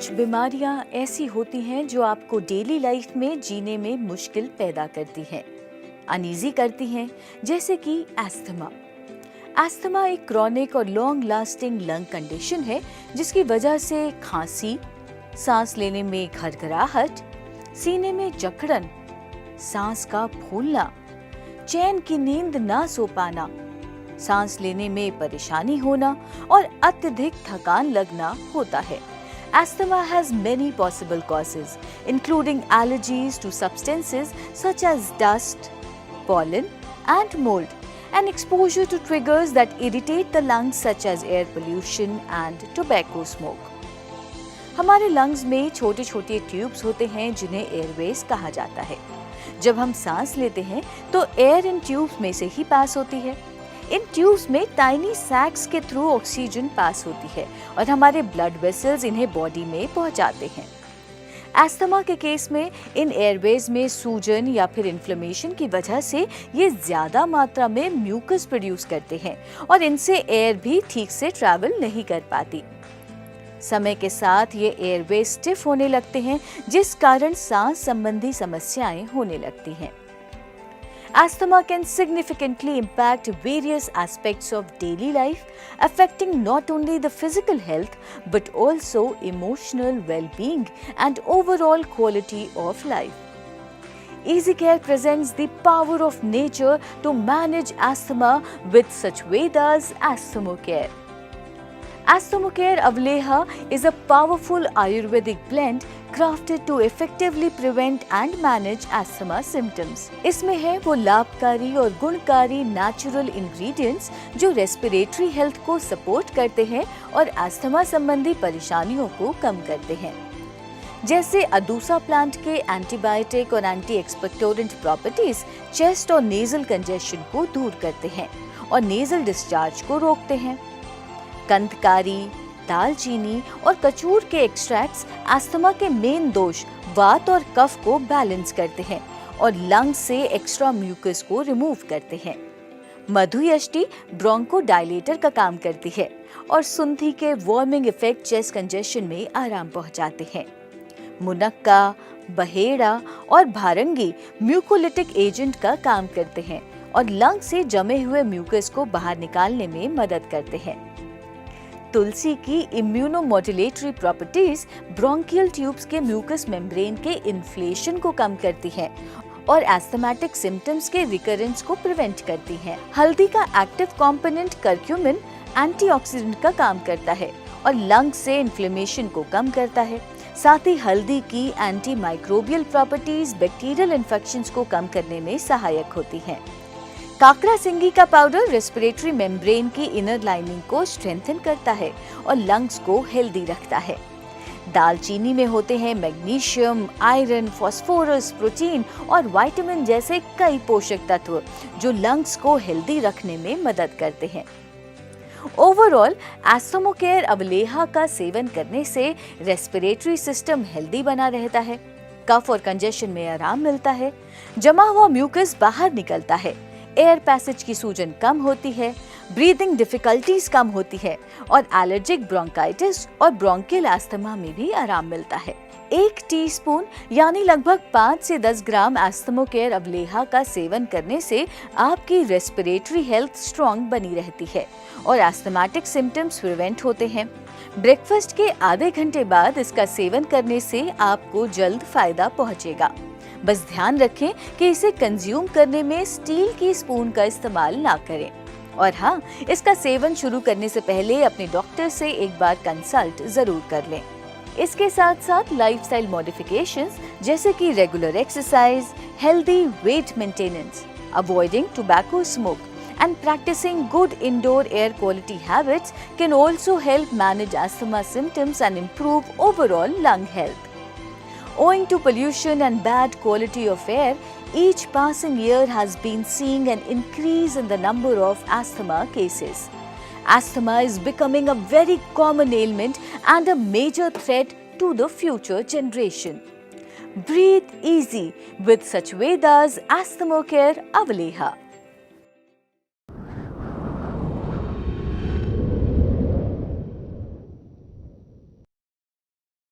कुछ बीमारियां ऐसी होती हैं जो आपको डेली लाइफ में जीने में मुश्किल पैदा करती हैं, अनईजी करती हैं, जैसे कि एस्थमा। एस्थमा एक क्रॉनिक और लॉन्ग लास्टिंग लंग कंडीशन है जिसकी वजह से खांसी, सांस लेने में घरघराहट, सीने में जकड़न, सांस का फूलना, चैन की नींद ना सो पाना, सांस लेने में परेशानी होना और अत्यधिक थकान लगना होता है। Asthma has many possible causes, including allergies to substances such as dust, pollen, and mold, and exposure to triggers that irritate the lungs such as air pollution and tobacco smoke. हमारे लंग्स में छोटे छोटे tubes होते हैं जिन्हें Airways कहा जाता है। जब हम सांस लेते हैं तो एयर इन ट्यूब्स में से ही पास होती है। इन ट्यूब्स में टाइनी सैक्स के थ्रू ऑक्सीजन पास होती है और हमारे ब्लड वेसल्स इन्हें बॉडी में पहुंचाते हैं। एस्थमा के केस में इन एयरवेज में सूजन या फिर इन्फ्लेमेशन की वजह से ये ज्यादा मात्रा में म्यूकस प्रोड्यूस करते हैं और इनसे एयर भी ठीक से ट्रैवल नहीं कर पाती। समय के साथ ये एयरवेज स्टिफ होने लगते हैं जिस कारण सांस संबंधी समस्याएं होने लगती हैं। Asthma can significantly impact various aspects of daily life, affecting not only the physical health but also emotional well-being and overall quality of life. Easy Care presents the power of nature to manage asthma with such Vedas Asthmocare. Asthmocare Avleha is a powerful Ayurvedic blend crafted to effectively prevent and manage asthma symptoms. इसमें है वो लाभकारी और गुणकारी natural ingredients जो respiratory health को support करते हैं और अस्थमा संबंधी परेशानियों को कम करते हैं। जैसे अदूसा प्लांट के एंटीबायोटिक और एंटी एक्सपेक्टोरेंट प्रॉपर्टीज चेस्ट और नेजल कंजेशन को दूर करते हैं और नेजल डिस्चार्ज को रोकते हैं। कंदकारी, दालचीनी और कचूर के एक्सट्रैक्ट्स अस्थमा के मेन दोष वात और कफ को बैलेंस करते हैं और लंग्स से एक्स्ट्रा म्यूकस को रिमूव करते हैं। मधुयष्टि ब्रोंको डायलेटर का काम करती है और सुंठी के वार्मिंग इफेक्ट चेस्ट कंजेशन में आराम पहुंचाते हैं। मुनक्का, बहेड़ा और भारंगी म्यूकोलिटिक एजेंट का काम करते हैं और लंग से जमे हुए म्यूकस को बाहर निकालने में मदद करते हैं। तुलसी की इम्यूनोमोड्यूलेटरी प्रॉपर्टीज ब्रोंकियल ट्यूब्स के म्यूकस मेम्ब्रेन के इन्फ्लेशन को कम करती हैं और एस्थमेटिक सिम्टम्स के रिकरेंस को प्रिवेंट करती हैं। हल्दी का एक्टिव कंपोनेंट करक्यूमिन एंटीऑक्सीडेंट का काम करता है और लंग से इन्फ्लेमेशन को कम करता है। साथ ही हल्दी की anti microbial properties bacterial infections को कम करने में सहायक होती हैं। काकड़ा सिंगी का पाउडर रेस्पिरेटरी मेम्ब्रेन की इनर लाइनिंग को स्ट्रेंथन करता है और लंग्स को हेल्दी रखता है। दालचीनी में होते हैं मैग्नीशियम, आयरन, फास्फोरस, प्रोटीन और विटामिन जैसे कई पोषक तत्व जो लंग्स को हेल्दी रखने में मदद करते हैं। ओवरऑल एस्थमोकेयर अवलेहा का सेवन करने से रेस्पिरेटरी सिस्टम हेल्दी बना रहता है, कफ और कंजेशन में आराम मिलता है, जमा हुआ म्यूकस बाहर निकलता है, एयर पैसेज की सूजन कम होती है, ब्रीदिंग डिफिकल्टीज कम होती है और एलर्जिक ब्रोंकाइटिस और ब्रोंकियल अस्थमा में भी आराम मिलता है। 1 टीस्पून यानी लगभग 5 से 10 ग्राम एस्थमोकेयर अवलेहा का सेवन करने से आपकी रेस्पिरेटरी हेल्थ स्ट्रॉन्ग बनी रहती है और एस्थमेटिक सिम्टम्स प्रिवेंट होते हैं। ब्रेकफास्ट के आधे घंटे बाद इसका सेवन करने से आपको जल्द फायदा पहुंचेगा। बस ध्यान रखें कि इसे कंज्यूम करने में स्टील की स्पून का इस्तेमाल ना करें और हाँ, इसका सेवन शुरू करने से पहले अपने डॉक्टर से एक बार कंसल्ट जरूर कर लें। इसके साथ साथ लाइफस्टाइल मॉडिफिकेशंस जैसे कि regular exercise, healthy weight maintenance, avoiding tobacco smoke and practicing good indoor air quality habits can also help manage asthma symptoms and improve overall lung health. Owing to pollution and bad quality of air, each passing year has been seeing an increase in the number of asthma cases. Asthma is becoming a very common ailment and a major threat to the future generation. Breathe easy with such Vedas Asthmocare Avaleha.